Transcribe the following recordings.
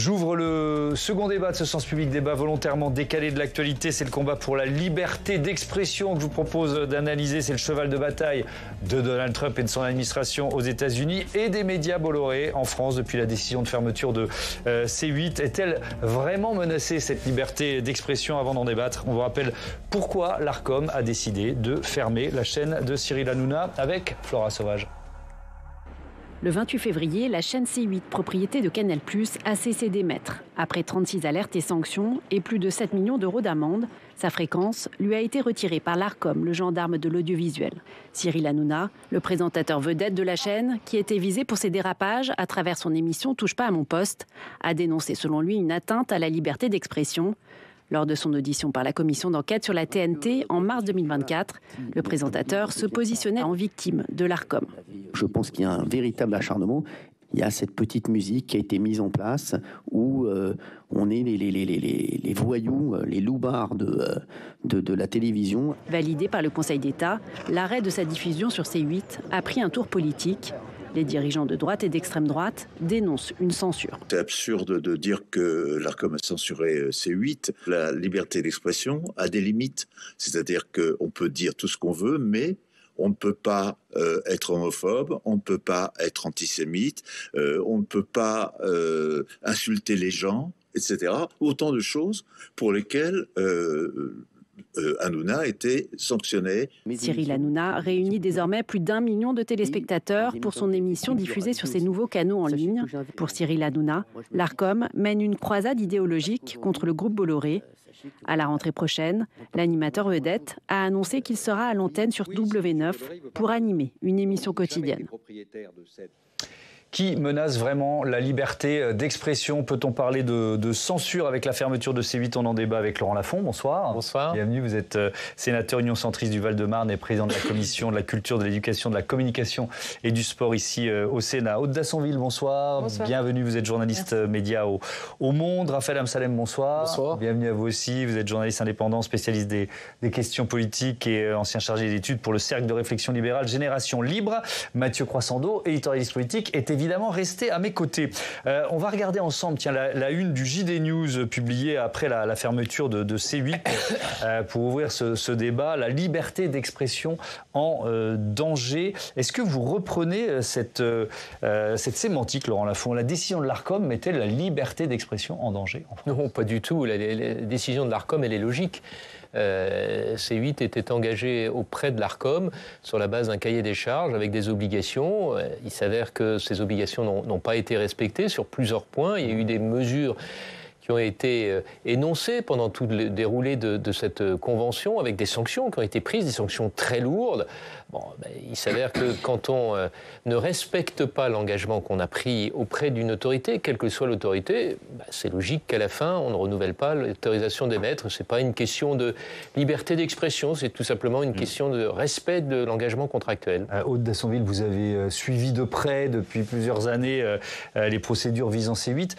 J'ouvre le second débat de ce Sens Public, débat volontairement décalé de l'actualité. C'est le combat pour la liberté d'expression que je vous propose d'analyser. C'est le cheval de bataille de Donald Trump et de son administration aux États-Unis et des médias Bolloré en France depuis la décision de fermeture de C8. Est-elle vraiment menacée, cette liberté d'expression? Avant d'en débattre, on vous rappelle pourquoi l'Arcom a décidé de fermer la chaîne de Cyril Hanouna avec Flora Sauvage. Le 28 février, la chaîne C8, propriété de Canal+, a cessé d'émettre. Après 36 alertes et sanctions et plus de 7 millions d'euros d'amende, sa fréquence lui a été retirée par l'Arcom, le gendarme de l'audiovisuel. Cyril Hanouna, le présentateur vedette de la chaîne, qui était visé pour ses dérapages à travers son émission Touche pas à mon poste, a dénoncé selon lui une atteinte à la liberté d'expression. Lors de son audition par la commission d'enquête sur la TNT en mars 2024, le présentateur se positionnait en victime de l'Arcom. Je pense qu'il y a un véritable acharnement. Il y a cette petite musique qui a été mise en place où on est les voyous, les loupards de la télévision. Validé par le Conseil d'État, l'arrêt de sa diffusion sur C8 a pris un tour politique. Les dirigeants de droite et d'extrême droite dénoncent une censure. C'est absurde de dire que l'Arcom a censuré C8. La liberté d'expression a des limites. C'est-à-dire qu'on peut dire tout ce qu'on veut, mais on ne peut pas être homophobe, on ne peut pas être antisémite, on ne peut pas insulter les gens, etc. Autant de choses pour lesquelles Hanouna était sanctionné. Cyril Hanouna réunit désormais plus d'1 million de téléspectateurs pour son émission diffusée sur ses nouveaux canaux en ligne. Pour Cyril Hanouna, l'Arcom mène une croisade idéologique contre le groupe Bolloré. À la rentrée prochaine, l'animateur vedette a annoncé qu'il sera à l'antenne sur W9 pour animer une émission quotidienne. Qui menace vraiment la liberté d'expression? Peut-on parler de censure avec la fermeture de C8? On en débat avec Laurent Lafont. Bonsoir. Bonsoir. Bienvenue, vous êtes sénateur Union centriste du Val-de-Marne et président de la commission de la culture, de l'éducation, de la communication et du sport ici au Sénat. Aude Dassonville, bonsoir. Bonsoir. Bienvenue, vous êtes journaliste média au Monde. Raphaël Amsalem, bonsoir. Bonsoir. Bienvenue à vous aussi. Vous êtes journaliste indépendant, spécialiste des questions politiques et ancien chargé d'études pour le Cercle de réflexion libérale Génération Libre. Mathieu Croissando, éditorialiste politique, est évidemment resté à mes côtés. On va regarder ensemble la une du JD News publiée après la fermeture de C8 pour ouvrir ce débat. La liberté d'expression en danger. Est-ce que vous reprenez cette sémantique, Laurent Lafont? La décision de l'Arcom met-elle la liberté d'expression en danger? Non, pas du tout. La décision de l'Arcom, elle est logique. C8 était engagé auprès de l'Arcom sur la base d'un cahier des charges avec des obligations. Il s'avère que ces obligations n'ont pas été respectées sur plusieurs points. Il y a eu des mesures qui ont été énoncées pendant tout le déroulé de cette convention avec des sanctions qui ont été prises, des sanctions très lourdes. Bon, il s'avère que quand on ne respecte pas l'engagement qu'on a pris auprès d'une autorité, quelle que soit l'autorité, c'est logique qu'à la fin, on ne renouvelle pas l'autorisation d'émettre. Ce n'est pas une question de liberté d'expression, c'est tout simplement une question de respect de l'engagement contractuel. Aude Dassonville, vous avez suivi de près depuis plusieurs années les procédures visant C8.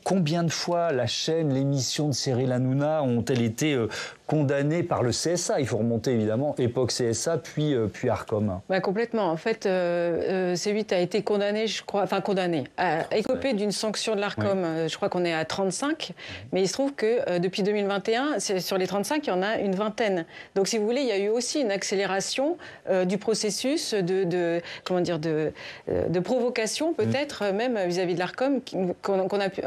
Combien de fois la chaîne, l'émission de Cyril Hanouna ont-elles été condamnées par le CSA? Il faut remonter évidemment, époque CSA, puis Arcom. Complètement. En fait, C8 a été condamné, je crois, a écopé d'une sanction de l'Arcom. Oui. Je crois qu'on est à 35, mais il se trouve que depuis 2021, sur les 35, il y en a une vingtaine. Donc, si vous voulez, il y a eu aussi une accélération du processus de provocation, peut-être même vis-à-vis de l'Arcom,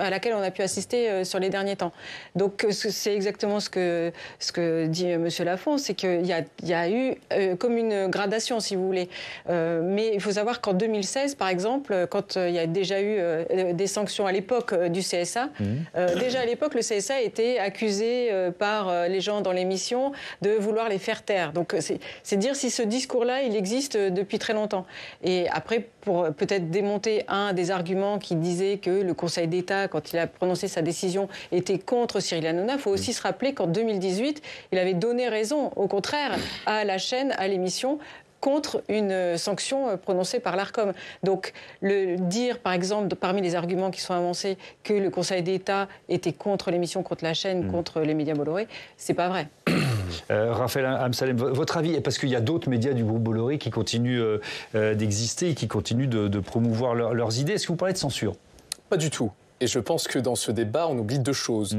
à laquelle on a pu assister sur les derniers temps. Donc, c'est exactement ce que dit M. Lafont, c'est qu'il y a eu comme une gradation, si vous voulez. Mais il faut savoir qu'en 2016, par exemple, quand il y a déjà eu des sanctions à l'époque du CSA, déjà à l'époque, le CSA était accusé par les gens dans l'émission de vouloir les faire taire. Donc, c'est dire si ce discours-là, il existe depuis très longtemps. Et après, pour peut-être démonter un des arguments qui disait que le Conseil d'État, quand il a prononcé sa décision, était contre Cyril Hanouna, il faut aussi se rappeler qu'en 2018, il avait donné raison, au contraire, à la chaîne, à l'émission, contre une sanction prononcée par l'Arcom. Donc, le dire, par exemple, parmi les arguments qui sont avancés, que le Conseil d'État était contre l'émission, contre la chaîne, contre les médias Bolloré, c'est pas vrai. Raphaël Amsalem, votre avis, parce qu'il y a d'autres médias du groupe Bolloré qui continuent d'exister et qui continuent de promouvoir leurs idées. Est-ce que vous parlez de censure? Pas du tout. Et je pense que dans ce débat, on oublie deux choses.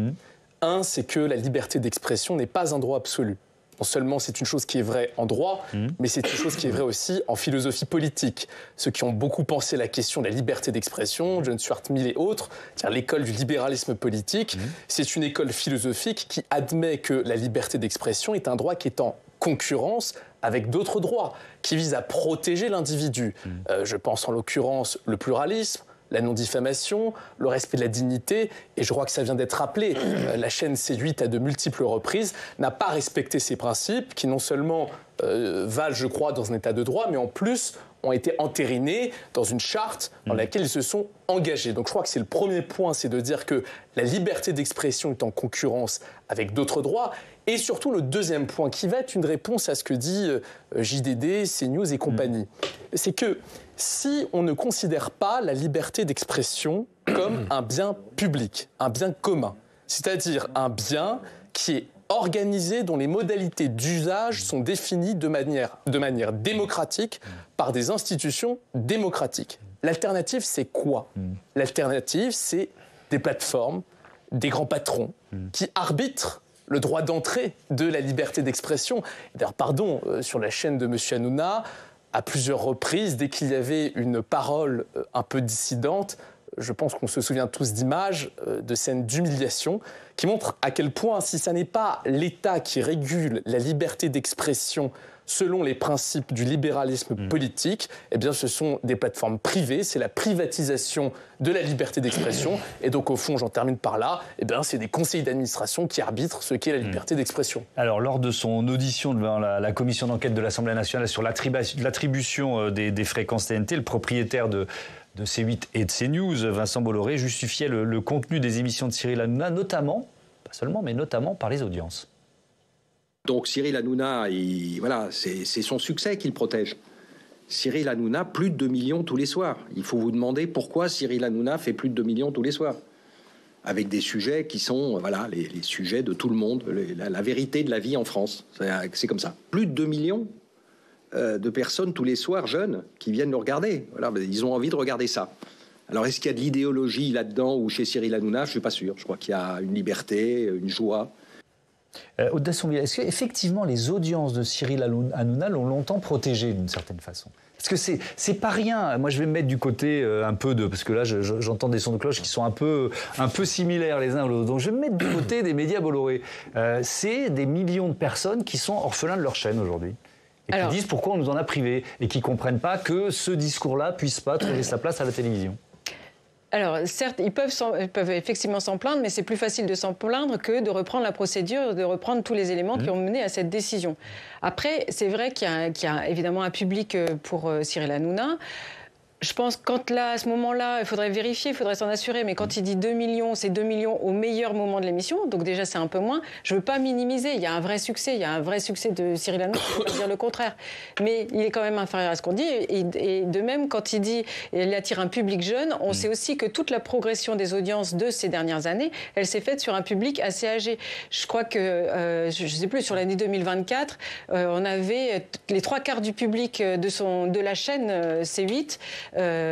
Un, c'est que la liberté d'expression n'est pas un droit absolu. Non seulement c'est une chose qui est vraie en droit, mais c'est une chose qui est vraie aussi en philosophie politique. Ceux qui ont beaucoup pensé la question de la liberté d'expression, John Stuart Mill et autres, l'école du libéralisme politique, c'est une école philosophique qui admet que la liberté d'expression est un droit qui est en concurrence avec d'autres droits, qui visent à protéger l'individu. Je pense en l'occurrence le pluralisme, la non-diffamation, le respect de la dignité, et je crois que ça vient d'être rappelé. La chaîne C8, à de multiples reprises, n'a pas respecté ces principes qui non seulement valent, je crois, dans un état de droit, mais en plus ont été entérinés dans une charte dans laquelle ils se sont engagés. Donc je crois que c'est le premier point, c'est de dire que la liberté d'expression est en concurrence avec d'autres droits. Et surtout, le deuxième point, qui va être une réponse à ce que dit JDD, CNews et compagnie, c'est que si on ne considère pas la liberté d'expression comme un bien public, un bien commun, c'est-à-dire un bien qui est organisé, dont les modalités d'usage sont définies de manière démocratique par des institutions démocratiques. L'alternative, c'est quoi ? L'alternative, c'est des plateformes, des grands patrons qui arbitrent le droit d'entrée de la liberté d'expression. D'ailleurs, sur la chaîne de M. Hanouna, à plusieurs reprises, dès qu'il y avait une parole un peu dissidente, je pense qu'on se souvient tous d'images, de scènes d'humiliation, qui montrent à quel point, si ça n'est pas l'État qui régule la liberté d'expression selon les principes du libéralisme politique, eh bien ce sont des plateformes privées, c'est la privatisation de la liberté d'expression. Et donc au fond, j'en termine par là, eh bien c'est des conseils d'administration qui arbitrent ce qu'est la liberté d'expression. Alors lors de son audition devant la commission d'enquête de l'Assemblée nationale sur l'attribution des fréquences TNT, le propriétaire de C8 et de CNews, Vincent Bolloré, justifiait le contenu des émissions de Cyril Hanouna, notamment, pas seulement, mais notamment par les audiences. Donc Cyril Hanouna, c'est son succès qu'il protège. Cyril Hanouna, plus de 2 millions tous les soirs. Il faut vous demander pourquoi Cyril Hanouna fait plus de 2 millions tous les soirs. Avec des sujets qui sont les sujets de tout le monde, la vérité de la vie en France. C'est comme ça. Plus de 2 millions de personnes tous les soirs, jeunes, qui viennent le regarder. Ils ont envie de regarder ça. Alors est-ce qu'il y a de l'idéologie là-dedans ou chez Cyril Hanouna ? Je ne suis pas sûr. Je crois qu'il y a une liberté, une joie. Aude Dassombia, est-ce qu'effectivement les audiences de Cyril Hanouna l'ont longtemps protégé d'une certaine façon ? Parce que c'est pas rien. Moi, je vais me mettre du côté un peu de... Parce que là, j'entends des sons de cloche qui sont un peu similaires les uns aux autres. Donc, je vais me mettre du côté des médias Bolloré. C'est des millions de personnes qui sont orphelins de leur chaîne aujourd'hui. Et qui disent pourquoi on nous en a privés. Et qui ne comprennent pas que ce discours-là ne puisse pas trouver sa place à la télévision. Alors, certes, ils peuvent effectivement s'en plaindre, mais c'est plus facile de s'en plaindre que de reprendre la procédure, de reprendre tous les éléments qui ont mené à cette décision. Après, c'est vrai qu'il y a évidemment un public pour Cyril Hanouna. Je pense à ce moment-là, il faudrait vérifier, il faudrait s'en assurer, mais quand il dit 2 millions, c'est 2 millions au meilleur moment de l'émission, donc déjà c'est un peu moins. Je ne veux pas minimiser, il y a un vrai succès de Cyril Hanouna, je ne veux pas dire le contraire. Mais il est quand même inférieur à ce qu'on dit, et de même, quand il dit qu'il attire un public jeune, on sait aussi que toute la progression des audiences de ces dernières années, elle s'est faite sur un public assez âgé. Je crois que, je ne sais plus, sur l'année 2024, on avait les 3/4 du public de la chaîne C8,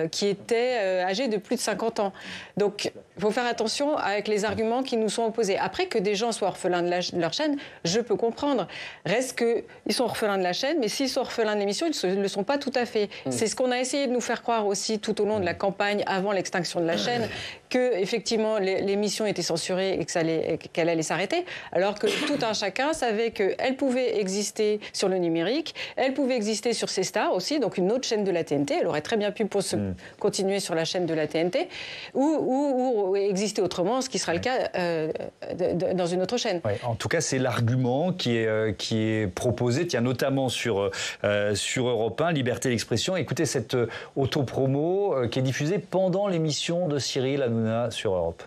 qui étaient âgés de plus de 50 ans. Donc, il faut faire attention avec les arguments qui nous sont opposés. Après, que des gens soient orphelins de leur chaîne, je peux comprendre. Reste qu'ils sont orphelins de la chaîne, mais s'ils sont orphelins de l'émission, ils ne le sont pas tout à fait. C'est ce qu'on a essayé de nous faire croire aussi tout au long de la campagne, avant l'extinction de la chaîne, que effectivement l'émission était censurée et qu'elle allait s'arrêter, alors que tout un chacun savait qu'elle pouvait exister sur le numérique, elle pouvait exister sur C-Star aussi, donc une autre chaîne de la TNT, elle aurait très bien pu continuer sur la chaîne de la TNT, ou exister autrement, ce qui sera le cas dans une autre chaîne. Ouais, en tout cas, c'est l'argument qui est proposé, notamment sur Europe 1, Liberté d'expression. Écoutez cette autopromo qui est diffusée pendant l'émission de Cyril Hanouna sur Europe.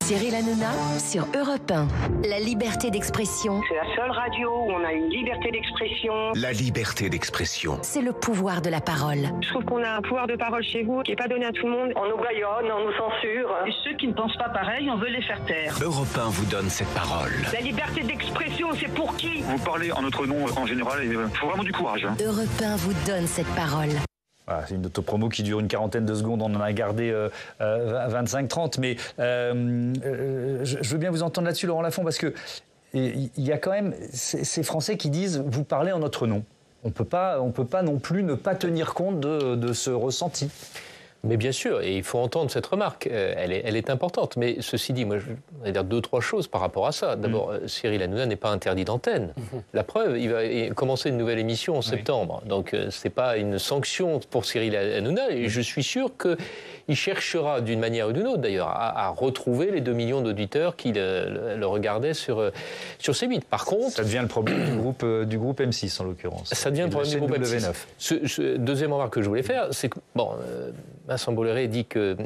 Cyril Hanouna sur Europe 1. La liberté d'expression. C'est la seule radio où on a une liberté d'expression. La liberté d'expression. C'est le pouvoir de la parole. Je trouve qu'on a un pouvoir de parole chez vous qui n'est pas donné à tout le monde. On nous baïonne, on nous censure. Et ceux qui ne pensent pas pareil, on veut les faire taire. Europe 1 vous donne cette parole. La liberté d'expression, c'est pour qui ? Vous parlez en notre nom en général et il faut vraiment du courage. Europe 1 vous donne cette parole. Voilà, c'est une autopromo qui dure une quarantaine de secondes, on en a gardé 25-30, mais je veux bien vous entendre là-dessus, Laurent Lafont, parce que il y a quand même ces Français qui disent « vous parlez en notre nom ». On peut pas non plus ne pas tenir compte de ce ressenti. Mais bien sûr, et il faut entendre cette remarque, elle est importante. Mais ceci dit, moi, je vais dire 2-3 choses par rapport à ça. D'abord, Cyril Hanouna n'est pas interdit d'antenne. La preuve, il va commencer une nouvelle émission en septembre. Donc, ce n'est pas une sanction pour Cyril Hanouna. Et je suis sûr qu'il cherchera, d'une manière ou d'une autre d'ailleurs, à retrouver les 2 millions d'auditeurs qui le regardaient sur C8. Par contre... Ça devient le problème du groupe M6, en l'occurrence. Ça devient le problème du groupe M6. Deuxième remarque que je voulais faire, c'est que... Bon, Vincent Bolloré dit qu'il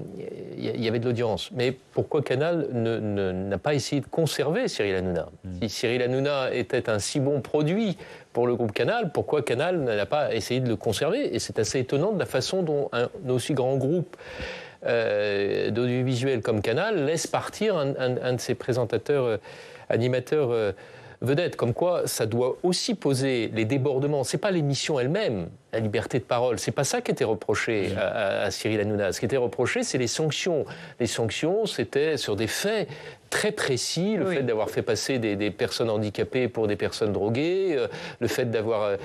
y avait de l'audience. Mais pourquoi Canal n'a pas essayé de conserver Cyril Hanouna ? Si Cyril Hanouna était un si bon produit pour le groupe Canal, pourquoi Canal n'a pas essayé de le conserver ? Et c'est assez étonnant de la façon dont un aussi grand groupe d'audiovisuel comme Canal laisse partir un de ses présentateurs, animateurs vedettes. Comme quoi, ça doit aussi poser les débordements. C'est pas l'émission elle-même, la liberté de parole. C'est pas ça qui était reproché à Cyril Hanouna. Ce qui était reproché, c'est les sanctions. Les sanctions, c'était sur des faits très précis, le fait d'avoir fait passer des personnes handicapées pour des personnes droguées, le fait d'avoir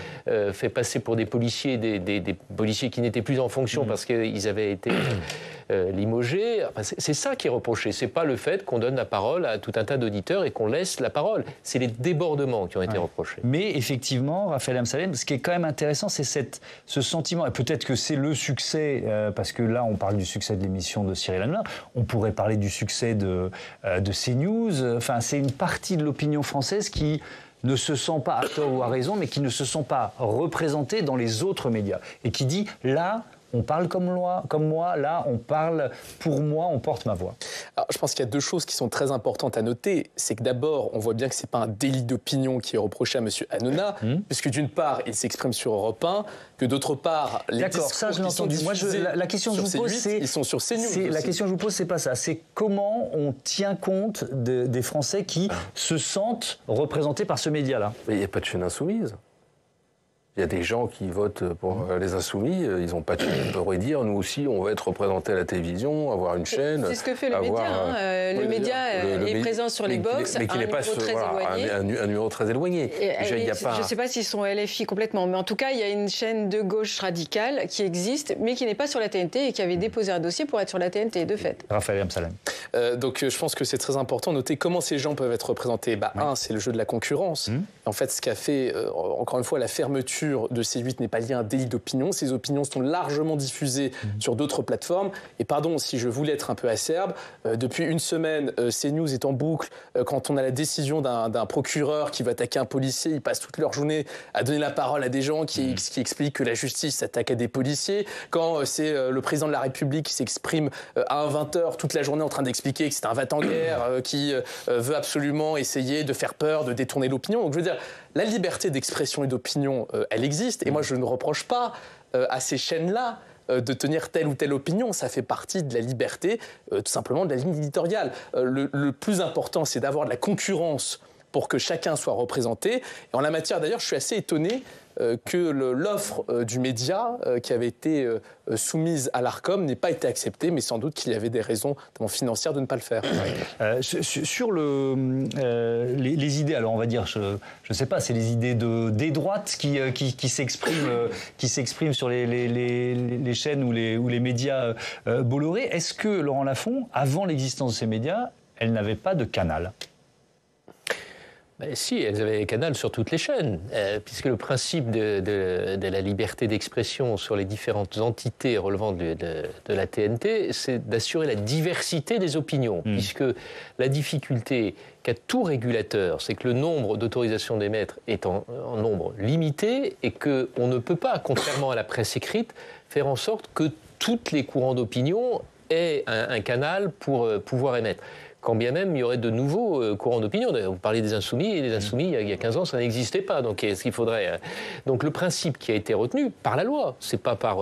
fait passer pour des policiers des policiers qui n'étaient plus en fonction parce qu'ils avaient été limogés. Enfin, c'est ça qui est reproché. C'est pas le fait qu'on donne la parole à tout un tas d'auditeurs et qu'on laisse la parole. C'est les débordements qui ont été reprochés. Mais effectivement, Raphaël Amsalem, ce qui est quand même intéressant, c'est ce sentiment, et peut-être que c'est le succès, parce que là on parle du succès de l'émission de Cyril Hanouna, on pourrait parler du succès de CNews, enfin c'est une partie de l'opinion française qui ne se sent pas, à tort ou à raison, mais qui ne se sent pas représentée dans les autres médias, et qui dit là, on parle comme moi, là, on parle pour moi, on porte ma voix. Alors, je pense qu'il y a 2 choses qui sont très importantes à noter. C'est que d'abord, on voit bien que ce n'est pas un délit d'opinion qui est reproché à M. Hanouna, puisque d'une part, il s'exprime sur Europe 1, que d'autre part, les discours ça, je l'ai entendu. Moi, la question que je vous pose, c'est... Ils sont sur CNews. La question que je vous pose, c'est pas ça. C'est comment on tient compte des Français qui se sentent représentés par ce média-là. Mais il n'y a pas de chaîne insoumise. Il y a des gens qui votent pour les Insoumis, ils n'ont pas de chaîne. Ils pourraient dire, nous aussi, on va être représentés à la télévision, avoir une chaîne. C'est ce que fait le média. Le média est présent sur les box, mais qui n'est pas un numéro très éloigné. Je ne sais pas s'ils sont LFI complètement, mais en tout cas, il y a une chaîne de gauche radicale qui existe, mais qui n'est pas sur la TNT et qui avait déposé un dossier pour être sur la TNT, de fait. Raphaël Amsalem. Donc, je pense que c'est très important de noter comment ces gens peuvent être représentés. Un, c'est le jeu de la concurrence. En fait, ce qu'a fait, encore une fois, la fermeture de C8 n'est pas liée à un délit d'opinion. Ces opinions sont largement diffusées sur d'autres plateformes. Et pardon, si je voulais être un peu acerbe, depuis une semaine, CNews est en boucle. Quand on a la décision d'un procureur qui va attaquer un policier, ils passent toute leur journée à donner la parole à des gens qui expliquent que la justice s'attaque à des policiers. Quand c'est le président de la République qui s'exprime à un 20h toute la journée en train d'expliquer que c'est un va-t-en-guerre qui veut absolument essayer de faire peur, de détourner l'opinion. Donc je veux dire, la liberté d'expression et d'opinion, elle existe. Et moi, je ne reproche pas à ces chaînes-là de tenir telle ou telle opinion. Ça fait partie de la liberté, tout simplement de la ligne éditoriale. Le plus important, c'est d'avoir de la concurrence pour que chacun soit représenté. Et en la matière, d'ailleurs, je suis assez étonné que l'offre du média qui avait été soumise à l'Arcom n'ait pas été acceptée, mais sans doute qu'il y avait des raisons financières de ne pas le faire. Sur les idées, alors on va dire, je ne sais pas, c'est les idées des droites qui s'expriment sur les chaînes ou les médias Bolloré. Est-ce que Laurent Lafont, avant l'existence de ces médias, elle n'avait pas de canal ? Ben si, elles avaient Canal sur toutes les chaînes, puisque le principe de la liberté d'expression sur les différentes entités relevant de la TNT, c'est d'assurer la diversité des opinions, puisque la difficulté qu'a tout régulateur, c'est que le nombre d'autorisations d'émettre est en nombre limité et qu'on ne peut pas, contrairement à la presse écrite, faire en sorte que tous les courants d'opinion aient un canal pour pouvoir émettre. quand bien même il y aurait de nouveaux courants d'opinion. Vous parlez des Insoumis, et les Insoumis, il y a 15 ans, ça n'existait pas. Donc, est-ce qu'il faudrait... Donc, le principe qui a été retenu par la loi, c'est pas par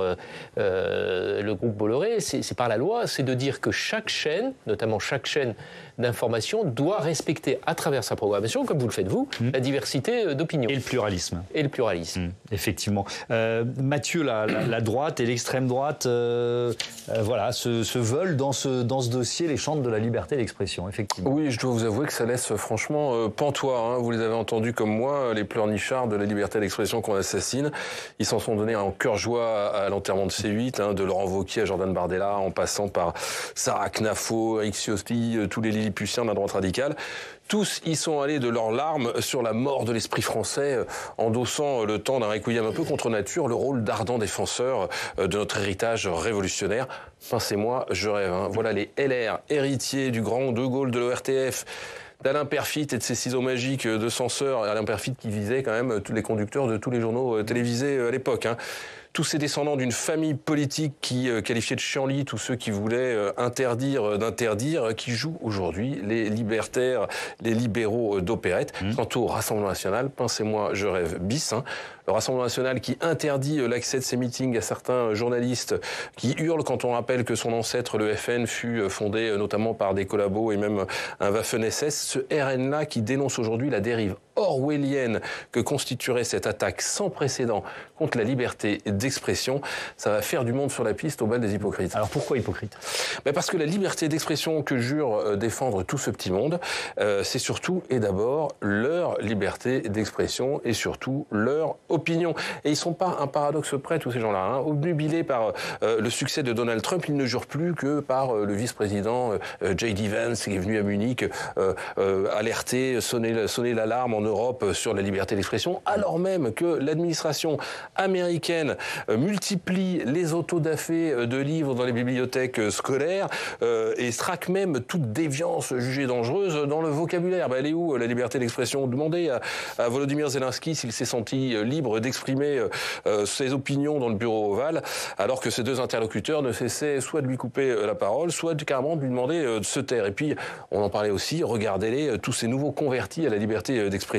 le groupe Bolloré, c'est par la loi, c'est de dire que chaque chaîne, notamment chaque chaîne d'information, doit respecter à travers sa programmation, comme vous le faites vous, la diversité d'opinion. Et le pluralisme. Et le pluralisme. Effectivement. Mathieu, la droite et l'extrême droite voilà, se veulent dans ce dossier les chantres de la liberté d'expression, effectivement. Oui, je dois vous avouer que ça laisse franchement pantois. Hein. Vous les avez entendus comme moi, les pleurnichards de la liberté d'expression qu'on assassine. Ils s'en sont donnés en cœur joie à l'enterrement de C8, hein, de Laurent Wauquiez à Jordan Bardella, en passant par Sarah Knafo, Eric Ciotti, tous les Lilliputiens de la droite radicale. Tous y sont allés de leurs larmes sur la mort de l'esprit français, endossant le temps d'un requiem un peu contre nature, le rôle d'ardent défenseur de notre héritage révolutionnaire. Pincez-moi, je rêve. Hein. Voilà les LR, héritiers du grand De Gaulle de l'ORTF, d'Alain Perfit et de ses ciseaux magiques de censeur. Alain Perfit qui visait quand même tous les conducteurs de tous les journaux télévisés à l'époque. Hein. Tous ces descendants d'une famille politique qui qualifiait de chienlit tous ceux qui voulaient interdire d'interdire, qui jouent aujourd'hui les libertaires, les libéraux d'opérette. Quant au Rassemblement national, pincez-moi, je rêve bis. Hein. Le Rassemblement national qui interdit l'accès de ses meetings à certains journalistes, qui hurlent quand on rappelle que son ancêtre, le FN, fut fondé notamment par des collabos et même un Waffen-SS. Ce RN-là qui dénonce aujourd'hui la dérive orwellienne que constituerait cette attaque sans précédent contre la liberté d'expression, ça va faire du monde sur la piste au bal des hypocrites. Alors pourquoi hypocrite ? Parce que la liberté d'expression que jure défendre tout ce petit monde, c'est surtout et d'abord leur liberté d'expression et surtout leur opinion. Et ils sont pas un paradoxe près, tous ces gens-là. Hein. Obnubilés par le succès de Donald Trump, ils ne jurent plus que par le vice-président J.D. Vance qui est venu à Munich alerter, sonner l'alarme en Europe sur la liberté d'expression, alors même que l'administration américaine multiplie les autodafés de livres dans les bibliothèques scolaires et traque même toute déviance jugée dangereuse dans le vocabulaire. Elle est où la liberté d'expression ? Demandez à Volodymyr Zelensky s'il s'est senti libre d'exprimer ses opinions dans le bureau ovale, alors que ses deux interlocuteurs ne cessaient soit de lui couper la parole, soit carrément de lui demander de se taire. Et puis, on en parlait aussi, regardez-les, tous ces nouveaux convertis à la liberté d'expression,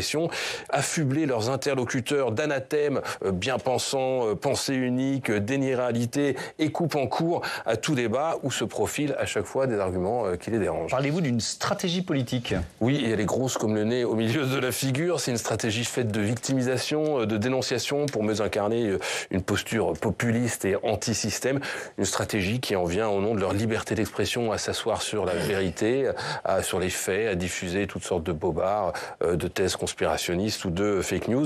affubler leurs interlocuteurs d'anathèmes bien pensants, pensée unique, déni réalité et coupe en cours à tout débat où se profilent à chaque fois des arguments qui les dérangent. Parlez-vous d'une stratégie politique ? Oui, et elle est grosse comme le nez au milieu de la figure. C'est une stratégie faite de victimisation, de dénonciation pour mieux incarner une posture populiste et anti-système. Une stratégie qui en vient au nom de leur liberté d'expression à s'asseoir sur la vérité, sur les faits, à diffuser toutes sortes de bobards, de thèses conspirationnistes ou de fake news.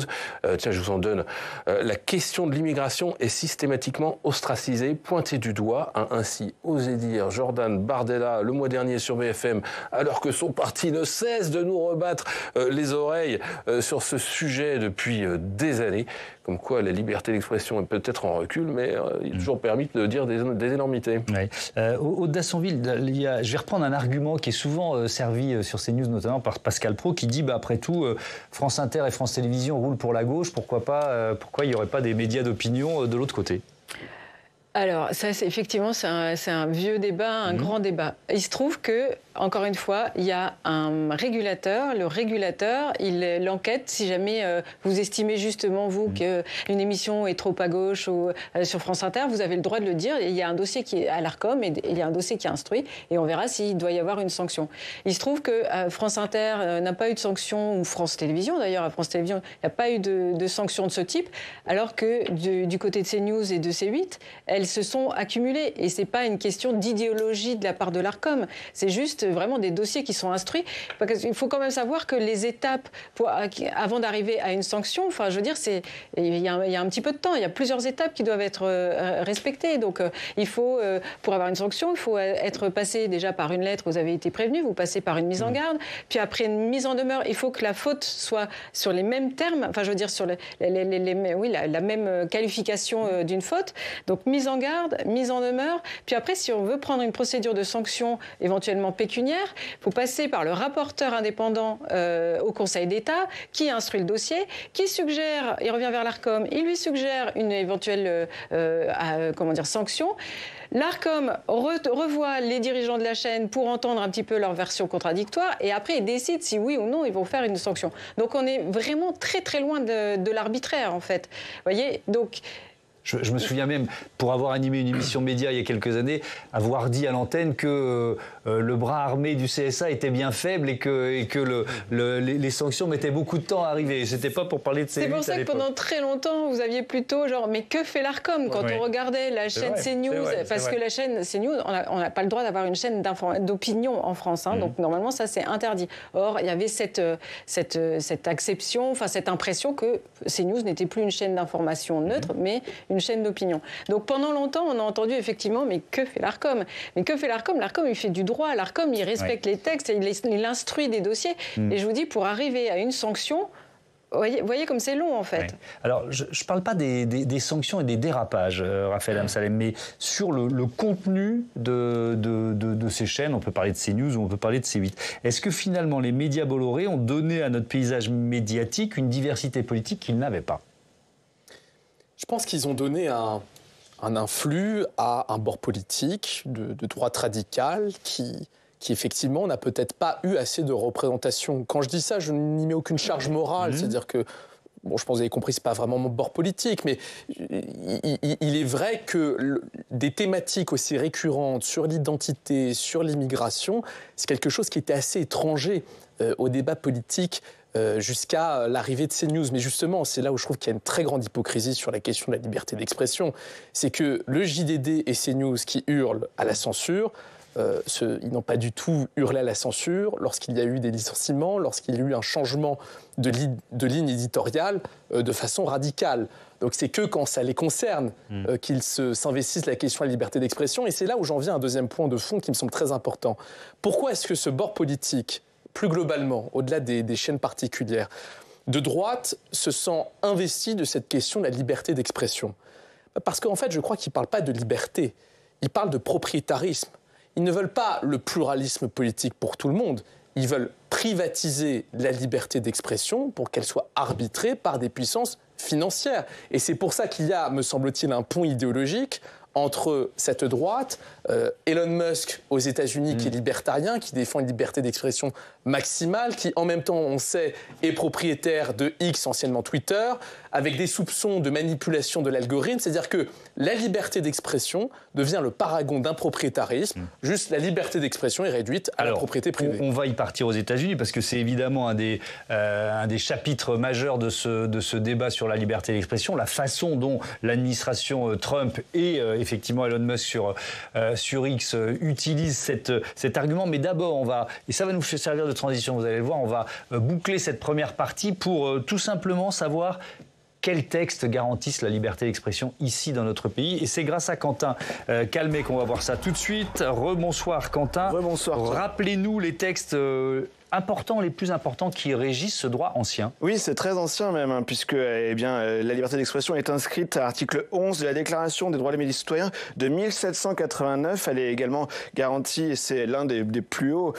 Tiens, je vous en donne. La question de l'immigration est systématiquement ostracisée, pointée du doigt, a ainsi osé dire Jordan Bardella le mois dernier sur BFM, alors que son parti ne cesse de nous rebattre les oreilles sur ce sujet depuis des années. Comme quoi la liberté d'expression est peut-être en recul, mais il est toujours permis de dire des énormités. Ouais. Aude Dassonville, je vais reprendre un argument qui est souvent servi sur CNews, notamment par Pascal Praud, qui dit après tout, France Inter et France Télévisions roulent pour la gauche, pourquoi il n'y aurait pas des médias d'opinion de l'autre côté ? Alors, ça, effectivement, c'est un vieux débat, un grand débat. Il se trouve que, encore une fois, il y a un régulateur. Le régulateur, il enquête si jamais vous estimez justement, vous, qu'une émission est trop à gauche ou sur France Inter, vous avez le droit de le dire. Il y a un dossier qui est à l'Arcom et il y a un dossier qui est instruit et on verra s'il doit y avoir une sanction. Il se trouve que France Inter n'a pas eu de sanction, ou France Télévisions d'ailleurs, à France Télévisions, il n'y a pas eu de sanction de ce type, alors que du côté de CNews et de C8, elles se sont accumulées. Et ce n'est pas une question d'idéologie de la part de l'Arcom. C'est juste vraiment des dossiers qui sont instruits. Parce qu'il faut quand même savoir que les étapes avant d'arriver à une sanction, enfin, je veux dire, il y a un petit peu de temps. Il y a plusieurs étapes qui doivent être respectées. Donc, il faut, pour avoir une sanction, il faut être passé déjà par une lettre. Vous avez été prévenu, vous passez par une mise en garde. Puis après une mise en demeure, il faut que la faute soit sur les mêmes termes. Enfin, je veux dire, sur la même qualification d'une faute. Donc, mise en garde, mise en demeure. Puis après, si on veut prendre une procédure de sanction éventuellement pécuniaire, pécuniaires, il faut passer par le rapporteur indépendant au Conseil d'État qui instruit le dossier, qui suggère, il revient vers l'Arcom, il lui suggère une éventuelle sanction. L'Arcom revoit les dirigeants de la chaîne pour entendre un petit peu leur version contradictoire et après ils décident si oui ou non ils vont faire une sanction. Donc on est vraiment très très loin de l'arbitraire en fait. Vous voyez, donc... Je me souviens même, pour avoir animé une émission média il y a quelques années, avoir dit à l'antenne que le bras armé du CSA était bien faible et que les sanctions mettaient beaucoup de temps à arriver. C'était pas pour parler de C8 à l'époque. C'est pour ça que pendant très longtemps, vous aviez plutôt genre, mais que fait l'Arcom quand on regardait la chaîne CNews? Parce que la chaîne CNews, on n'a pas le droit d'avoir une chaîne d'opinion en France. Hein, donc normalement, ça c'est interdit. Or, il y avait cette acception, enfin cette impression que CNews n'était plus une chaîne d'information neutre, mais une chaîne d'opinion. Donc pendant longtemps, on a entendu effectivement, mais que fait l'Arcom? Mais que fait l'Arcom? L'Arcom, il fait du droit. L'Arcom, il respecte les textes, et il instruit des dossiers. Et je vous dis, pour arriver à une sanction, voyez comme c'est long en fait. Oui. Alors, je ne parle pas des sanctions et des dérapages, Raphaël Amsalem, mais sur le contenu de ces chaînes, on peut parler de CNews ou on peut parler de C8. Est-ce que finalement les médias Bolloré ont donné à notre paysage médiatique une diversité politique qu'ils n'avaient pas? Je pense qu'ils ont donné un influx à un bord politique de droite radicale qui effectivement n'a peut-être pas eu assez de représentation. Quand je dis ça, je n'y mets aucune charge morale, c'est-à-dire que, bon, je pense que vous avez compris, c'est pas vraiment mon bord politique, mais il est vrai que des thématiques aussi récurrentes sur l'identité, sur l'immigration, c'est quelque chose qui était assez étranger au débat politique jusqu'à l'arrivée de CNews. Mais justement, c'est là où je trouve qu'il y a une très grande hypocrisie sur la question de la liberté d'expression. C'est que le JDD et CNews qui hurlent à la censure, ils n'ont pas du tout hurlé à la censure lorsqu'il y a eu des licenciements, lorsqu'il y a eu un changement de ligne éditoriale de façon radicale. Donc c'est que quand ça les concerne qu'ils s'investissent la question de la liberté d'expression. Et c'est là où j'en viens à un deuxième point de fond qui me semble très important. Pourquoi est-ce que ce bord politique, plus globalement, au-delà des chaînes particulières, de droite se sent investi de cette question de la liberté d'expression? Parce qu'en fait, je crois qu'ils ne parlent pas de liberté, ils parlent de propriétarisme. Ils ne veulent pas le pluralisme politique pour tout le monde, ils veulent privatiser la liberté d'expression pour qu'elle soit arbitrée par des puissances financières. Et c'est pour ça qu'il y a, me semble-t-il, un pont idéologique entre cette droite, Elon Musk aux États-Unis qui est libertarien, qui défend une liberté d'expression maximale, qui en même temps, on sait, est propriétaire de X, anciennement Twitter, avec des soupçons de manipulation de l'algorithme. C'est-à-dire que la liberté d'expression devient le paragon d'un propriétarisme. Juste la liberté d'expression est réduite à la propriété privée. On va y partir aux États-Unis parce que c'est évidemment un des chapitres majeurs de ce débat sur la liberté d'expression, la façon dont l'administration Trump et effectivement Elon Musk sur X utilise cet argument. Mais d'abord, et ça va nous servir de transition, vous allez le voir, on va boucler cette première partie pour tout simplement savoir quels textes garantissent la liberté d'expression ici dans notre pays. Et c'est grâce à Quentin Calmet qu'on va voir ça tout de suite. Rebonsoir Quentin. Rebonsoir. Rappelez-nous les textes les plus importants qui régissent ce droit ancien. Oui, c'est très ancien même, puisque la liberté d'expression est inscrite à l'article 11 de la Déclaration des droits de l'homme et des citoyens de 1789. Elle est également garantie, et c'est l'un des plus hautes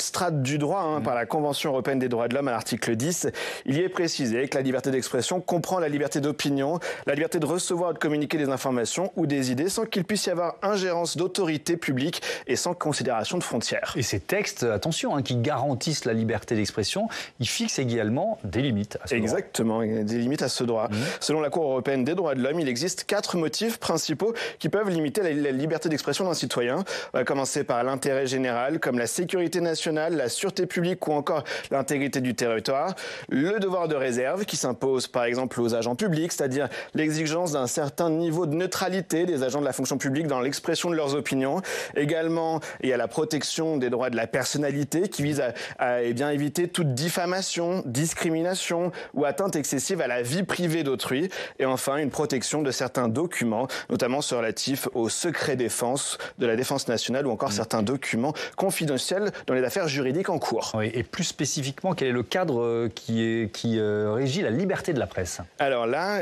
strates du droit, par la Convention européenne des droits de l'homme à l'article 10. Il y est précisé que la liberté d'expression comprend la liberté d'opinion, la liberté de recevoir et de communiquer des informations ou des idées sans qu'il puisse y avoir ingérence d'autorité publique et sans considération de frontières. Et ces textes, attention, qui garantissent la liberté d'expression, ils fixent également des limites à ce droit. Exactement, des limites à ce droit. Selon la Cour européenne des droits de l'homme, il existe 4 motifs principaux qui peuvent limiter la liberté d'expression d'un citoyen. On va commencer par l'intérêt général, comme la sécurité nationale, la sûreté publique ou encore l'intégrité du territoire. Le devoir de réserve qui s'impose par exemple aux agents publics, c'est-à-dire l'exigence d'un certain niveau de neutralité des agents de la fonction publique dans l'expression de leurs opinions. Également, il y a la protection des droits de la personnalité qui vise à à éviter toute diffamation, discrimination ou atteinte excessive à la vie privée d'autrui. Et enfin, une protection de certains documents, notamment relatifs au secret défense de la défense nationale ou encore certains documents confidentiels dans les affaires juridiques en cours. Oui, et plus spécifiquement, quel est le cadre qui régit la liberté de la presse? Alors là,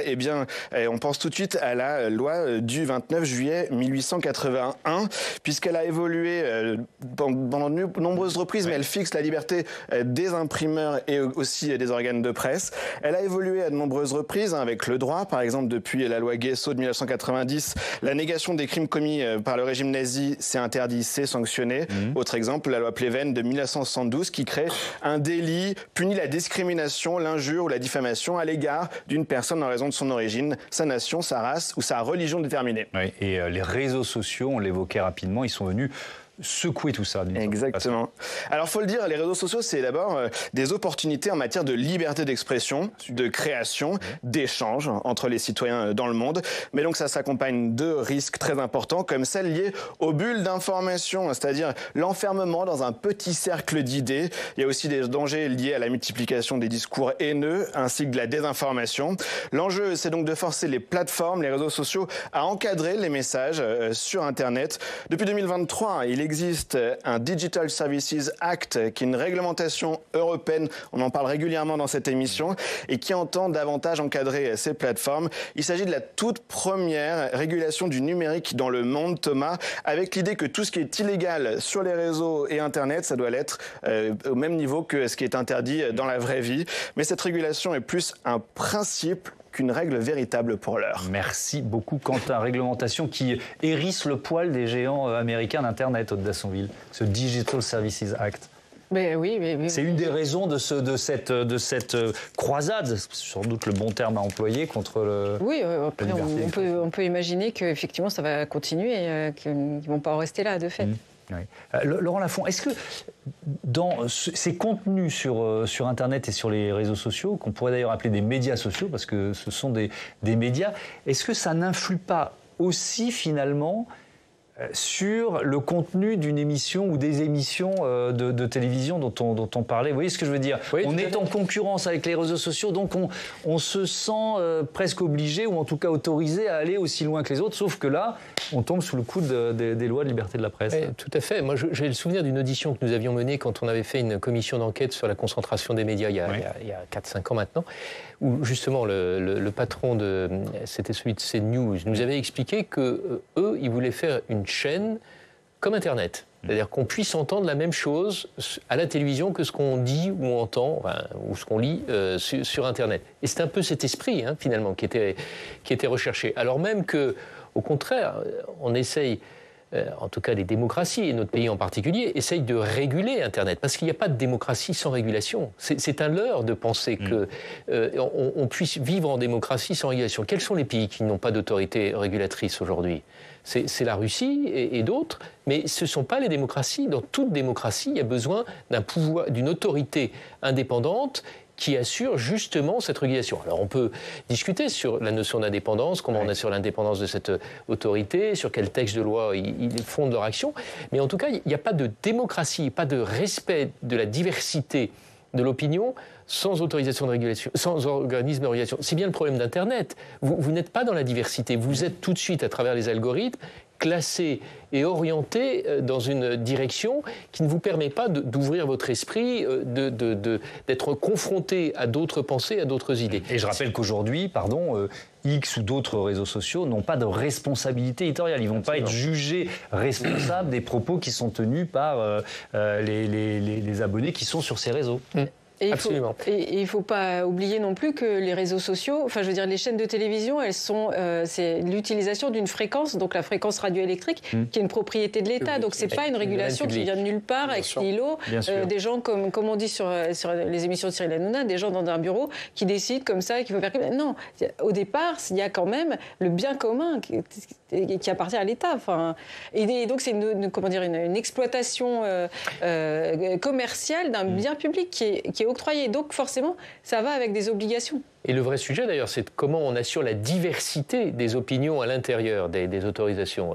on pense tout de suite à la loi du 29 juillet 1881, puisqu'elle a évolué pendant de nombreuses reprises, mais elle fixe la liberté des imprimeurs et aussi des organes de presse. Elle a évolué à de nombreuses reprises, avec le droit, par exemple depuis la loi Guesso de 1990, la négation des crimes commis par le régime nazi, c'est interdit, c'est sanctionné. Autre exemple, la loi Pleven de 1972 qui crée un délit, punit la discrimination, l'injure ou la diffamation à l'égard d'une personne en raison de son origine, sa nation, sa race ou sa religion déterminée. Oui, et les réseaux sociaux, on l'évoquait rapidement, ils sont venus secouer tout ça. Exactement. Alors, faut le dire, les réseaux sociaux, c'est d'abord des opportunités en matière de liberté d'expression, de création, d'échange entre les citoyens dans le monde. Mais donc, ça s'accompagne de risques très importants, comme celles liées aux bulles d'information, c'est-à-dire l'enfermement dans un petit cercle d'idées. Il y a aussi des dangers liés à la multiplication des discours haineux, ainsi que de la désinformation. L'enjeu, c'est donc de forcer les plateformes, les réseaux sociaux, à encadrer les messages sur Internet. Depuis 2023, il existe un Digital Services Act, qui est une réglementation européenne, on en parle régulièrement dans cette émission, et qui entend davantage encadrer ces plateformes. Il s'agit de la toute première régulation du numérique dans le monde, Thomas, avec l'idée que tout ce qui est illégal sur les réseaux et Internet, ça doit l'être au même niveau que ce qui est interdit dans la vraie vie. Mais cette régulation est plus un principe qu'une règle véritable pour l'heure. Merci beaucoup, Quentin. Réglementation qui hérisse le poil des géants américains d'Internet, Aude Dassonville, ce Digital Services Act. Mais oui. C'est une des raisons de cette croisade, sans doute le bon terme à employer, contre le. Oui, après, on peut imaginer qu'effectivement ça va continuer et qu'ils ne vont pas en rester là, de fait. Oui. Laurent Lafont, est-ce que dans ces contenus sur Internet et sur les réseaux sociaux, qu'on pourrait d'ailleurs appeler des médias sociaux, parce que ce sont des médias, est-ce que ça n'influe pas aussi finalement sur le contenu d'une émission ou des émissions de télévision dont on parlait? Vous voyez ce que je veux dire? Oui, on est en concurrence avec les réseaux sociaux, donc on se sent presque obligé, ou en tout cas autorisé à aller aussi loin que les autres, sauf que là, on tombe sous le coup des lois de liberté de la presse. Oui, tout à fait. Moi, j'ai le souvenir d'une audition que nous avions menée quand on avait fait une commission d'enquête sur la concentration des médias il y a 4-5 ans maintenant, où justement le patron c'était celui de CNews, nous avait expliqué que eux, ils voulaient faire une chaîne comme Internet. C'est-à-dire qu'on puisse entendre la même chose à la télévision que ce qu'on dit ou on entend, ou ce qu'on lit sur Internet. Et c'est un peu cet esprit, finalement, qui était recherché. Alors même que, au contraire, on essaye, en tout cas les démocraties, et notre pays en particulier, essayent de réguler Internet. Parce qu'il n'y a pas de démocratie sans régulation. C'est un leurre de penser qu'on puisse vivre en démocratie sans régulation. Quels sont les pays qui n'ont pas d'autorité régulatrice aujourd'hui ? C'est la Russie et d'autres, mais ce ne sont pas les démocraties. Dans toute démocratie, il y a besoin d'un pouvoir, d'une autorité indépendante qui assure justement cette régulation. Alors on peut discuter sur la notion d'indépendance, comment on assure l'indépendance de cette autorité, sur quel texte de loi ils fondent leur action, mais en tout cas, il n'y a pas de démocratie, pas de respect de la diversité de l'opinion sans autorisation de régulation, sans organisme de régulation. C'est bien le problème d'Internet. Vous n'êtes pas dans la diversité. Vous êtes tout de suite, à travers les algorithmes, classé et orienté dans une direction qui ne vous permet pas d'ouvrir votre esprit, d'être confronté à d'autres pensées, à d'autres idées. Et je rappelle qu'aujourd'hui, X ou d'autres réseaux sociaux n'ont pas de responsabilité éditoriale. Ils ne vont pas être jugés responsables des propos qui sont tenus par les abonnés qui sont sur ces réseaux. Absolument. Et il ne faut pas oublier non plus que les réseaux sociaux, enfin je veux dire les chaînes de télévision, elles sont, c'est l'utilisation d'une fréquence, donc la fréquence radioélectrique, qui est une propriété de l'État. Donc c'est pas une régulation qui vient de nulle part avec l'îlot. Des gens comme on dit sur les émissions de Cyril Hanouna, des gens dans un bureau qui décident comme ça, qui veulent faire. Non, au départ, il y a quand même le bien commun qui appartient à l'État. Enfin, et donc c'est une exploitation commerciale d'un bien public qui est octroyé. Donc forcément, ça va avec des obligations. Et le vrai sujet d'ailleurs, c'est comment on assure la diversité des opinions à l'intérieur des autorisations.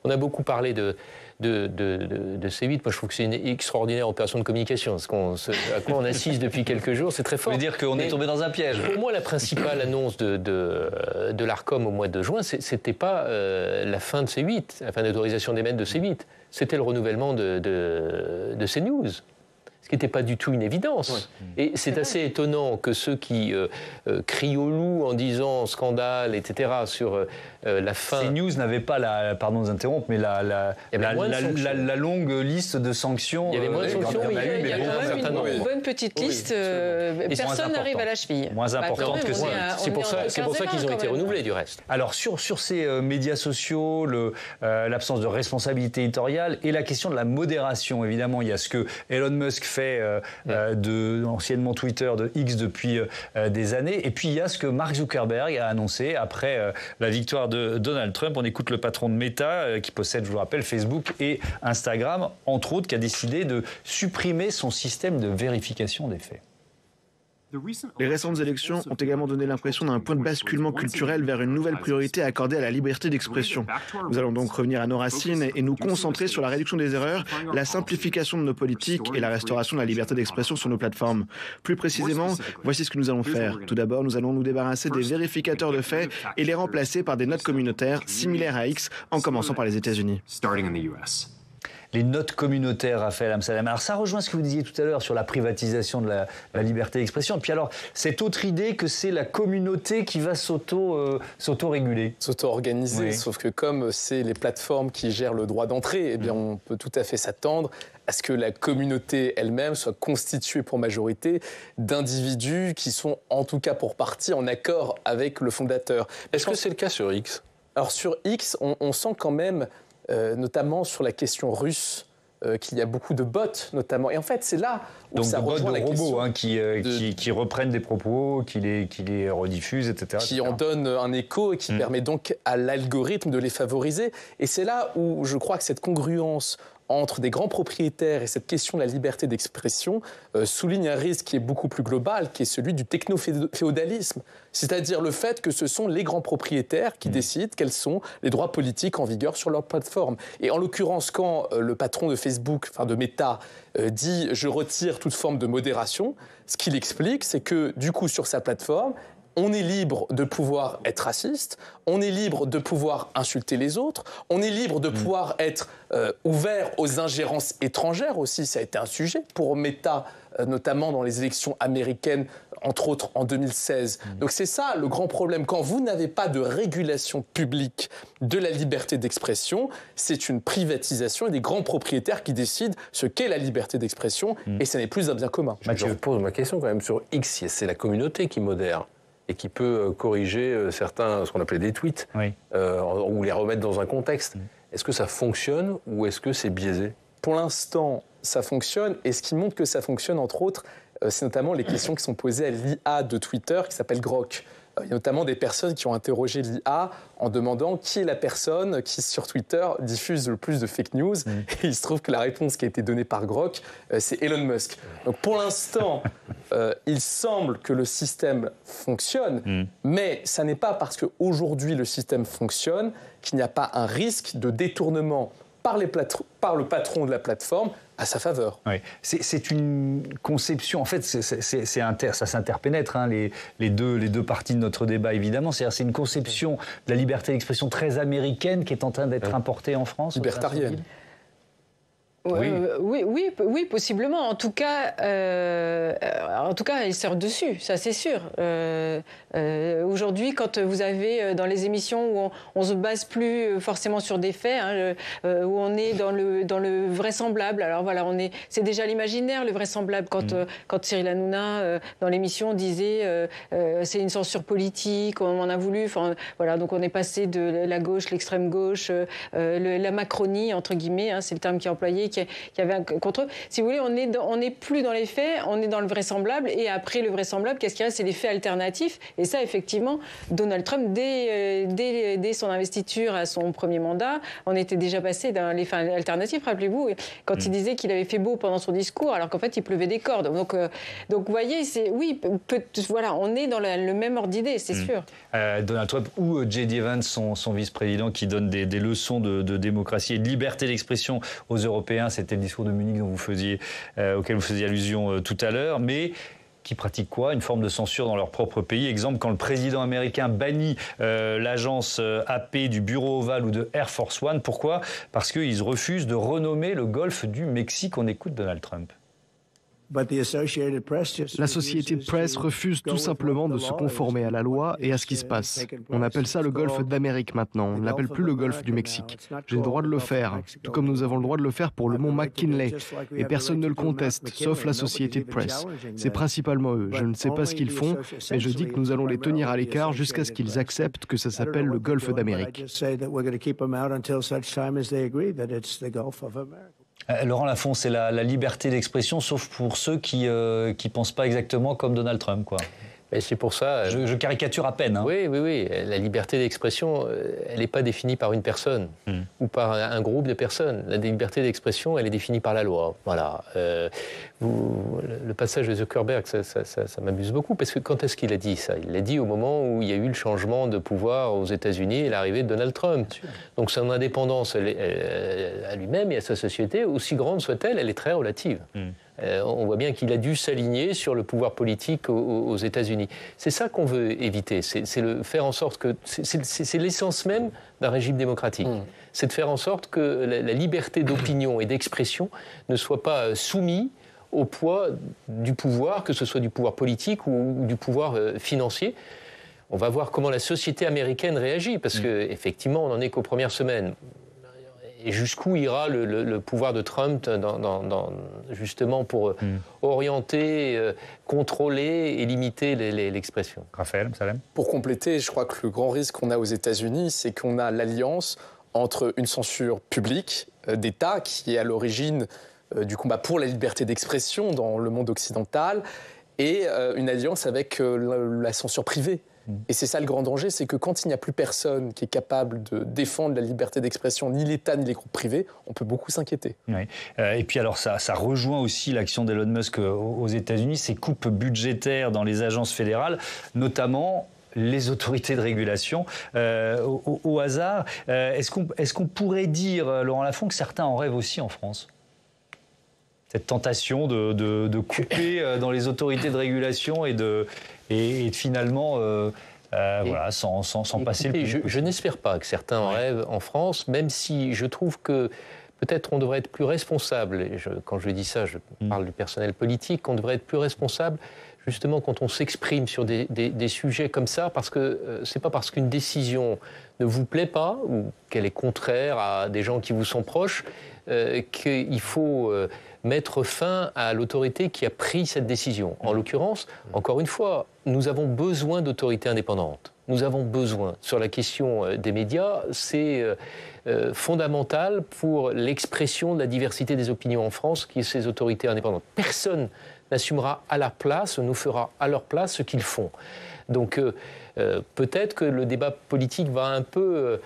On a beaucoup parlé de C8. Moi, je trouve que c'est une extraordinaire opération de communication. À quoi on assiste depuis quelques jours, c'est très fort. Ça veut dire qu'on est tombé dans un piège. Pour moi, la principale annonce de l'ARCOM au mois de juin, c'était pas la fin de C8, la fin d'autorisation d'émettre de C8. C'était le renouvellement de CNews. Ce qui n'était pas du tout une évidence. Ouais. Et c'est assez étonnant que ceux qui crient au loup en disant scandale, etc., sur la fin... CNews n'avait pas, pardon de vous interrompre, mais la longue liste de sanctions. Il y avait moins de sanctions, il y a quand même une bonne petite liste. Personne n'arrive à la cheville. Moins importante que ça. C'est pour ça qu'ils ont été renouvelés, du reste. Alors, sur ces médias sociaux, l'absence de responsabilité éditoriale et la question de la modération, évidemment, il y a ce que Elon Musk fait anciennement Twitter, de X depuis des années. Et puis, il y a ce que Mark Zuckerberg a annoncé après la victoire de Donald Trump. On écoute le patron de Meta, qui possède, je vous rappelle, Facebook et Instagram, entre autres, qui a décidé de supprimer son système de vérification des faits. Les récentes élections ont également donné l'impression d'un point de basculement culturel vers une nouvelle priorité accordée à la liberté d'expression. Nous allons donc revenir à nos racines et nous concentrer sur la réduction des erreurs, la simplification de nos politiques et la restauration de la liberté d'expression sur nos plateformes. Plus précisément, voici ce que nous allons faire. Tout d'abord, nous allons nous débarrasser des vérificateurs de faits et les remplacer par des notes communautaires similaires à X, en commençant par les États-Unis. Les notes communautaires, Raphaël Amsalem. Alors ça rejoint ce que vous disiez tout à l'heure sur la privatisation de la liberté d'expression. Et puis alors, cette autre idée que c'est la communauté qui va s'auto-réguler. S'auto-organiser, oui. Sauf que comme c'est les plateformes qui gèrent le droit d'entrée, eh bien on peut tout à fait s'attendre à ce que la communauté elle-même soit constituée pour majorité d'individus qui sont en tout cas pour partie en accord avec le fondateur. Est-ce que c'est le cas sur X ? Alors sur X, on sent quand même... notamment sur la question russe, qu'il y a beaucoup de bots, notamment. Et en fait, c'est là où donc ça rejoint la question... Donc des robots qui reprennent des propos, qui les rediffusent, etc. Qui en donnent un écho et qui permet donc à l'algorithme de les favoriser. Et c'est là où je crois que cette congruence entre des grands propriétaires et cette question de la liberté d'expression souligne un risque qui est beaucoup plus global, qui est celui du techno-féodalisme. C'est-à-dire le fait que ce sont les grands propriétaires qui décident quels sont les droits politiques en vigueur sur leur plateforme. Et en l'occurrence, quand le patron de Facebook, enfin de Meta, dit « je retire toute forme de modération », ce qu'il explique, c'est que du coup, sur sa plateforme, on est libre de pouvoir être raciste, on est libre de pouvoir insulter les autres, on est libre de pouvoir être ouvert aux ingérences étrangères aussi. Ça a été un sujet pour Meta, notamment dans les élections américaines, entre autres en 2016. Donc c'est ça le grand problème. Quand vous n'avez pas de régulation publique de la liberté d'expression, c'est une privatisation et des grands propriétaires qui décident ce qu'est la liberté d'expression et ça n'est plus un bien commun. Je pose ma question quand même sur X, c'est la communauté qui modère et qui peut corriger certains, ce qu'on appelait des tweets, ou les remettre dans un contexte. Est-ce que ça fonctionne ou est-ce que c'est biaisé ? Pour l'instant, ça fonctionne. Et ce qui montre que ça fonctionne, entre autres, c'est notamment les questions qui sont posées à l'IA de Twitter, qui s'appelle Grok. Il y a notamment des personnes qui ont interrogé l'IA en demandant qui est la personne qui, sur Twitter, diffuse le plus de fake news. Et il se trouve que la réponse qui a été donnée par Grok, c'est Elon Musk. Donc pour l'instant, il semble que le système fonctionne, mais ça n'est pas parce qu'aujourd'hui le système fonctionne qu'il n'y a pas un risque de détournement par le patron de la plateforme à sa faveur. Oui. C'est une conception, en fait, ça s'interpénètre, hein, les deux parties de notre débat, évidemment. C'est une conception de la liberté d'expression très américaine qui est en train d'être importée en France. Libertarienne. Oui, possiblement. En tout cas, il sort dessus, ça c'est sûr. Aujourd'hui, quand vous avez dans les émissions où on se base plus forcément sur des faits, où on est dans le vraisemblable. Alors voilà, c'est déjà l'imaginaire, le vraisemblable. Quand Cyril Hanouna dans l'émission disait c'est une censure politique, on en a voulu. Enfin voilà, donc on est passé de la gauche, l'extrême gauche, la Macronie entre guillemets, c'est le terme qui est employé, qu'il y avait un contre eux. Si vous voulez, on n'est plus dans les faits, on est dans le vraisemblable, et après le vraisemblable, qu'est-ce qu'il reste? C'est les faits alternatifs. Et ça, effectivement, Donald Trump, dès son investiture à son premier mandat, on était déjà passé dans les faits alternatifs, rappelez-vous, quand il disait qu'il avait fait beau pendant son discours, alors qu'en fait, il pleuvait des cordes. Donc vous voyez, voilà, on est dans le même ordre d'idée, c'est sûr. Donald Trump ou J.D. Vance, son vice-président, qui donne des leçons de démocratie et de liberté d'expression aux Européens. C'était le discours de Munich auquel vous faisiez allusion tout à l'heure, mais qui pratiquent quoi? Une forme de censure dans leur propre pays. Exemple, quand le président américain bannit l'agence AP du Bureau Ovale ou de Air Force One. Pourquoi? Parce qu'ils refusent de renommer le golfe du Mexique. On écoute Donald Trump. L'Associated Press refuse tout simplement de se conformer à la loi et à ce qui se passe. On appelle ça le golfe d'Amérique maintenant, on ne l'appelle plus le golfe du Mexique. J'ai le droit de le faire, tout comme nous avons le droit de le faire pour le mont McKinley. Et personne ne le conteste, sauf l'Associated Press. C'est principalement eux. Je ne sais pas ce qu'ils font, mais je dis que nous allons les tenir à l'écart jusqu'à ce qu'ils acceptent que ça s'appelle le golfe d'Amérique. Laurent Lafont, c'est la liberté d'expression, sauf pour ceux qui pensent pas exactement comme Donald Trump, quoi. Et c'est pour ça... Je caricature à peine. Hein. Oui. La liberté d'expression, elle n'est pas définie par une personne ou par un groupe de personnes. La liberté d'expression, elle est définie par la loi. Voilà. Le passage de Zuckerberg, ça m'amuse beaucoup, parce que quand est-ce qu'il a dit ça? Il l'a dit au moment où il y a eu le changement de pouvoir aux États-Unis et l'arrivée de Donald Trump. Donc son indépendance à lui-même et à sa société, aussi grande soit-elle, elle est très relative. On voit bien qu'il a dû s'aligner sur le pouvoir politique aux États-Unis. C'est ça qu'on veut éviter, c'est le faire en sorte que... C'est l'essence même d'un régime démocratique. C'est de faire en sorte que la liberté d'opinion et d'expression ne soit pas soumise au poids du pouvoir, que ce soit du pouvoir politique ou du pouvoir financier. On va voir comment la société américaine réagit, parce qu'effectivement, on n'en est qu'aux premières semaines. Et jusqu'où ira le pouvoir de Trump justement pour orienter, contrôler et limiter l'expression. Raphaël, Salem. Pour compléter, je crois que le grand risque qu'on a aux États-Unis, c'est qu'on a l'alliance entre une censure publique d'État qui est à l'origine du combat pour la liberté d'expression dans le monde occidental et une alliance avec la censure privée. Et c'est ça le grand danger, c'est que quand il n'y a plus personne qui est capable de défendre la liberté d'expression, ni l'État ni les groupes privés, on peut beaucoup s'inquiéter. Oui. Et puis alors ça rejoint aussi l'action d'Elon Musk aux États-Unis, ces coupes budgétaires dans les agences fédérales, notamment les autorités de régulation. Au hasard, est-ce qu'on pourrait dire, Laurent Lafont, que certains en rêvent aussi en France ? Cette tentation de couper dans les autorités de régulation et de finalement, voilà, sans passer le plus. Je n'espère pas que certains en rêvent en France, même si je trouve que peut-être on devrait être plus responsable. Et quand je dis ça, je parle du personnel politique, on devrait être plus responsable justement quand on s'exprime sur des sujets comme ça, parce que c'est pas parce qu'une décision ne vous plaît pas ou qu'elle est contraire à des gens qui vous sont proches qu'il faut mettre fin à l'autorité qui a pris cette décision. En l'occurrence, encore une fois, nous avons besoin d'autorités indépendantes. Nous avons besoin. Sur la question des médias, c'est fondamental pour l'expression de la diversité des opinions en France, qui est ces autorités indépendantes. Personne n'assumera à la place, nous fera à leur place ce qu'ils font. Donc peut-être que le débat politique va un peu...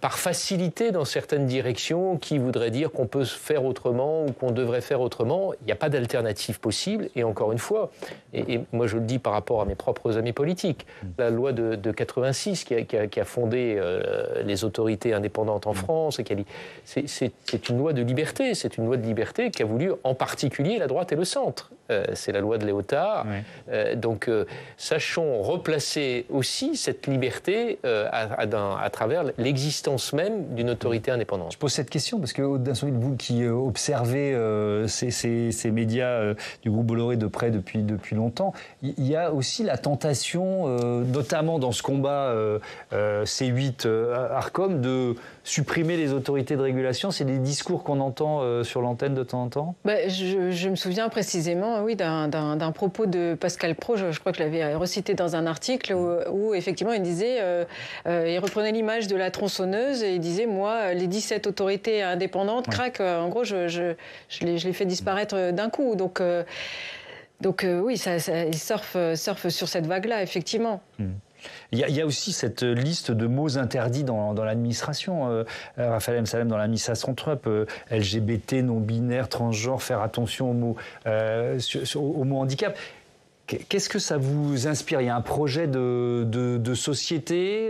par facilité dans certaines directions qui voudraient dire qu'on peut faire autrement ou qu'on devrait faire autrement. Il n'y a pas d'alternative possible. Et encore une fois, et moi je le dis par rapport à mes propres amis politiques, la loi de 86 qui a fondé les autorités indépendantes en France, c'est une loi de liberté. C'est une loi de liberté qui a voulu en particulier la droite et le centre. C'est la loi de Léotard. Oui. Donc sachons replacer aussi cette liberté à travers l'existence même d'une autorité indépendante. Je pose cette question parce que d'un seul coup, vous qui observez ces médias du groupe Bolloré de près depuis longtemps, il y a aussi la tentation, notamment dans ce combat C8 Arcom, de supprimer les autorités de régulation. C'est des discours qu'on entend sur l'antenne de temps en temps. Je me souviens précisément oui, d'un propos de Pascal Praud, je crois que je l'avais recité dans un article où effectivement il disait, il reprenait l'image de la tronçonneuse et il disait, moi, les 17 autorités indépendantes craquent, en gros, je les fais disparaître d'un coup. Donc oui, il surfe sur cette vague-là, effectivement. Il y a aussi cette liste de mots interdits dans l'administration. Raphaël Msalem, dans l'administration Trump, LGBT, non-binaire, transgenre, faire attention aux mots handicap. Qu'est-ce que ça vous inspire? Il y a un projet de société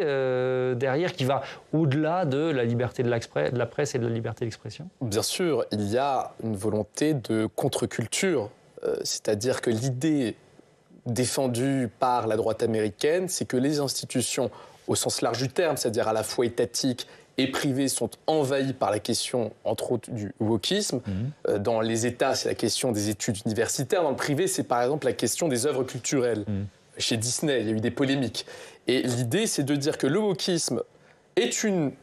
derrière qui va au-delà de la liberté de la presse et de la liberté d'expression? Bien sûr, il y a une volonté de contre-culture. C'est-à-dire que l'idée défendue par la droite américaine, c'est que les institutions, au sens large du terme, c'est-à-dire à la fois étatiques et privées, sont envahies par la question, entre autres, du wokisme. Dans les États, c'est la question des études universitaires. Dans le privé, c'est par exemple la question des œuvres culturelles. Chez Disney, il y a eu des polémiques. Et l'idée, c'est de dire que le wokisme est une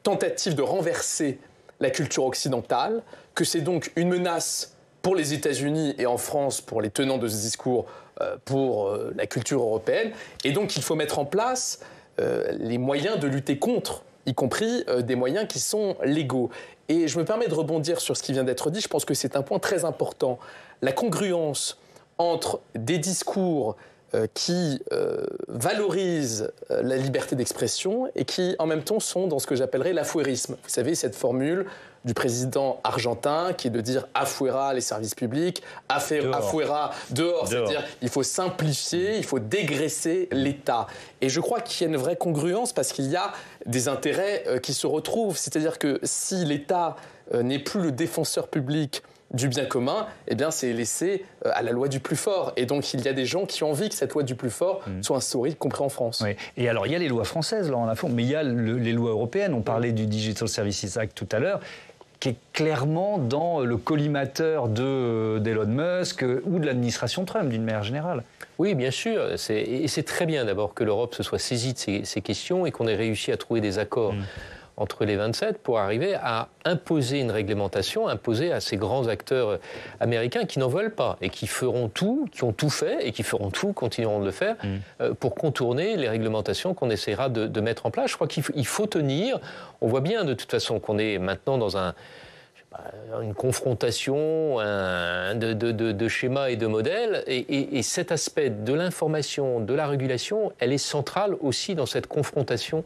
tentative de renverser la culture occidentale, que c'est donc une menace pour les États-Unis et en France, pour les tenants de ce discours, pour la culture européenne. Et donc, il faut mettre en place les moyens de lutter contre, y compris des moyens qui sont légaux. Et je me permets de rebondir sur ce qui vient d'être dit. Je pense que c'est un point très important. La congruence entre des discours qui valorisent la liberté d'expression et qui, en même temps, sont dans ce que j'appellerais l'afouérisme. Vous savez, cette formule du président argentin qui est de dire afuera les services publics, afuera dehors. C'est-à-dire il faut simplifier, il faut dégraisser l'État. Et je crois qu'il y a une vraie congruence parce qu'il y a des intérêts qui se retrouvent. C'est-à-dire que si l'État n'est plus le défenseur public du bien commun, eh bien c'est laissé à la loi du plus fort. Et donc il y a des gens qui ont envie que cette loi du plus fort soit instaurée, y compris en France. Oui. Et alors il y a les lois françaises là en fond, mais il y a les lois européennes. On parlait du Digital Services Act tout à l'heure, qui est clairement dans le collimateur d'Elon Musk ou de l'administration Trump d'une manière générale. Oui, bien sûr. Et c'est très bien d'abord que l'Europe se soit saisie de ces questions et qu'on ait réussi à trouver des accords entre les 27 pour arriver à imposer une réglementation, imposer à ces grands acteurs américains qui n'en veulent pas et qui feront tout, qui ont tout fait et qui feront tout, continueront de le faire, pour contourner les réglementations qu'on essaiera de mettre en place. Je crois qu'il faut tenir. On voit bien de toute façon qu'on est maintenant dans une confrontation de schémas et de modèles. Et cet aspect de l'information, de la régulation, elle est centrale aussi dans cette confrontation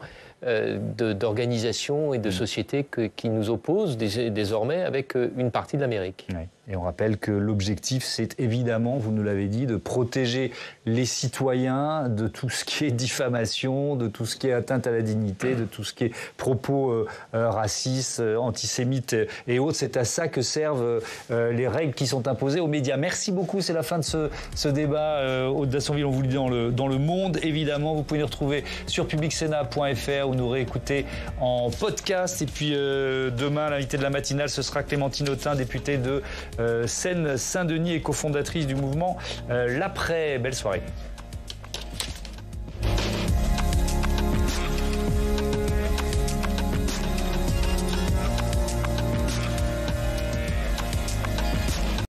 d'organisations et de sociétés qui nous opposent désormais avec une partie de l'Amérique. Oui. Et on rappelle que l'objectif, c'est évidemment, vous nous l'avez dit, de protéger les citoyens de tout ce qui est diffamation, de tout ce qui est atteinte à la dignité, de tout ce qui est propos racistes, antisémites et autres. C'est à ça que servent les règles qui sont imposées aux médias. Merci beaucoup, c'est la fin de ce débat. Aude Dassonville, on vous le dit dans le monde, évidemment. Vous pouvez nous retrouver sur publicsénat.fr ou nous réécouter en podcast. Et puis demain, l'invité de la matinale, ce sera Clémentine Autain, députée de Seine-Saint-Denis et cofondatrice du mouvement L'Après. Belle soirée.